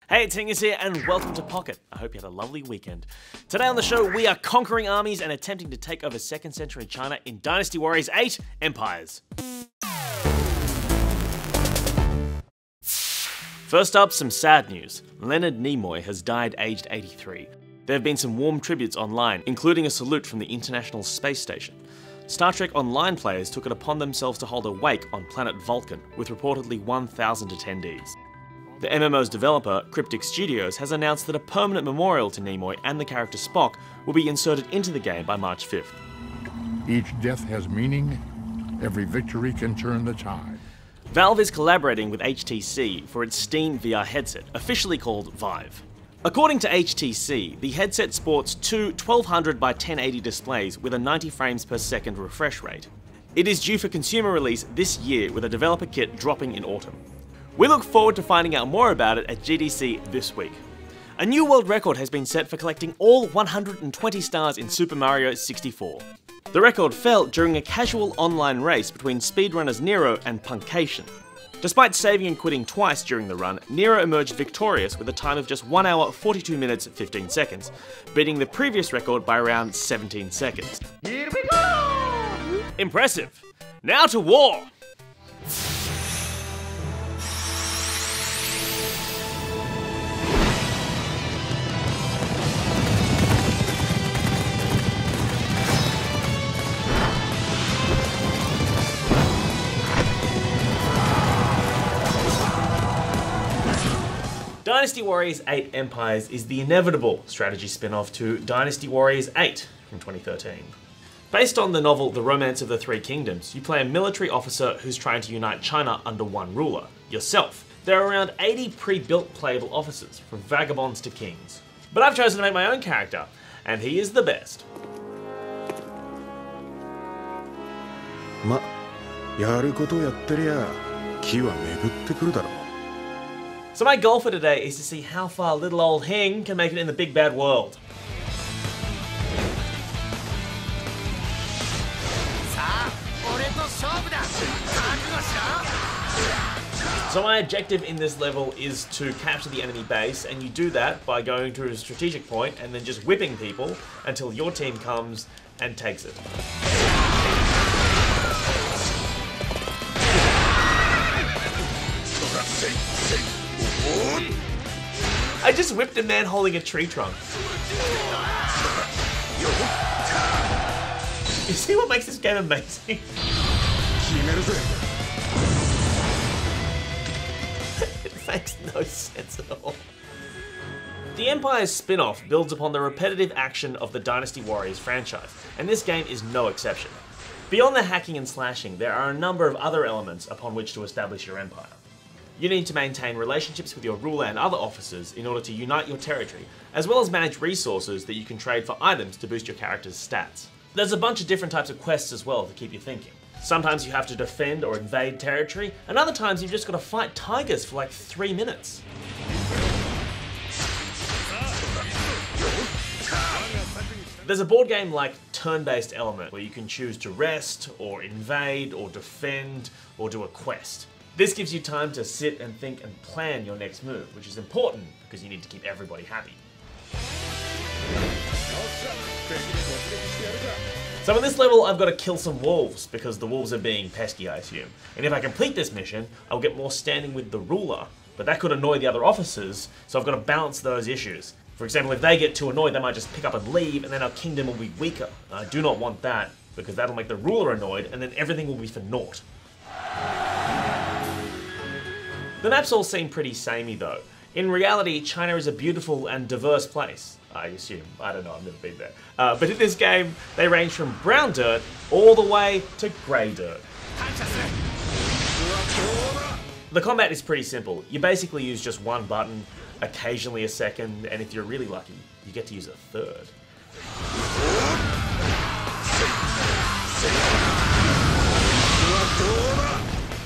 Hey, it's Hingers here, and welcome to Pocket. I hope you had a lovely weekend. Today on the show, we are conquering armies and attempting to take over 2nd century China in Dynasty Warriors 8 Empires. First up, some sad news. Leonard Nimoy has died aged 83. There have been some warm tributes online, including a salute from the International Space Station. Star Trek Online players took it upon themselves to hold a wake on planet Vulcan, with reportedly 1,000 attendees. The MMO's developer, Cryptic Studios, has announced that a permanent memorial to Nimoy and the character Spock will be inserted into the game by March 5th. Each death has meaning, every victory can turn the tide. Valve is collaborating with HTC for its Steam VR headset, officially called Vive. According to HTC, the headset sports two 1200 by 1080 displays with a 90 frames per second refresh rate. It is due for consumer release this year, with a developer kit dropping in autumn. We look forward to finding out more about it at GDC this week. A new world record has been set for collecting all 120 stars in Super Mario 64. The record fell during a casual online race between speedrunners Nero and Punkation. Despite saving and quitting twice during the run, Nero emerged victorious with a time of just 1 hour 42 minutes 15 seconds, beating the previous record by around 17 seconds. Here we go! Impressive! Now to war! Dynasty Warriors 8 Empires is the inevitable strategy spin-off to Dynasty Warriors 8 from 2013. Based on the novel The Romance of the Three Kingdoms, you play a military officer who's trying to unite China under one ruler, yourself. There are around 80 pre-built playable officers, from vagabonds to kings. But I've chosen to make my own character, and he is the best. So my goal for today is to see how far little old Hing can make it in the big bad world. So my objective in this level is to capture the enemy base, and you do that by going to a strategic point and then just whipping people until your team comes and takes it. I just whipped a man holding a tree trunk. You see what makes this game amazing? It makes no sense at all. The Empire's spin-off builds upon the repetitive action of the Dynasty Warriors franchise, and this game is no exception. Beyond the hacking and slashing, there are a number of other elements upon which to establish your empire. You need to maintain relationships with your ruler and other officers in order to unite your territory, as well as manage resources that you can trade for items to boost your character's stats. There's a bunch of different types of quests as well to keep you thinking. Sometimes you have to defend or invade territory, and other times you've just got to fight tigers for like 3 minutes. There's a board game like turn-based element where you can choose to rest, or invade, or defend, or do a quest. This gives you time to sit and think and plan your next move, which is important because you need to keep everybody happy. So in this level, I've got to kill some wolves because the wolves are being pesky, I assume. And if I complete this mission, I'll get more standing with the ruler, but that could annoy the other officers, so I've got to balance those issues. For example, if they get too annoyed, they might just pick up and leave, and then our kingdom will be weaker. I do not want that, because that'll make the ruler annoyed, and then everything will be for naught. The maps all seem pretty samey though. In reality, China is a beautiful and diverse place, I assume. I don't know, I've never been there. But in this game, they range from brown dirt all the way to grey dirt. The combat is pretty simple. You basically use just one button, occasionally a second, and if you're really lucky, you get to use a third.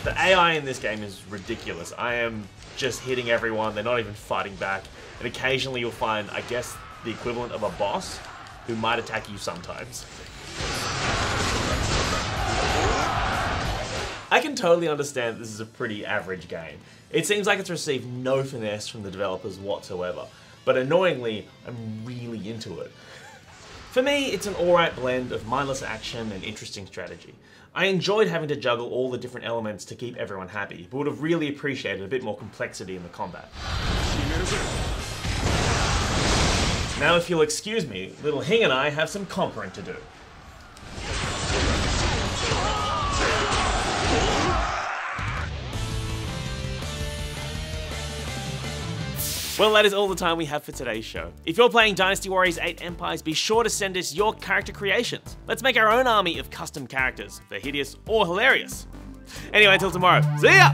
The AI in this game is ridiculous. I am just hitting everyone, they're not even fighting back, and occasionally you'll find, I guess, the equivalent of a boss who might attack you sometimes. I can can totally understand that this is a pretty average game. It seems like it's received no finesse from the developers whatsoever, but annoyingly, I'm really into it. For me, it's an alright blend of mindless action and interesting strategy. I enjoyed having to juggle all the different elements to keep everyone happy, but would have really appreciated a bit more complexity in the combat. Now if you'll excuse me, little Hing and I have some conquering to do. Well, that is all the time we have for today's show. If you're playing Dynasty Warriors 8 Empires, be sure to send us your character creations. Let's make our own army of custom characters. They're hideous or hilarious. Anyway, until tomorrow, see ya!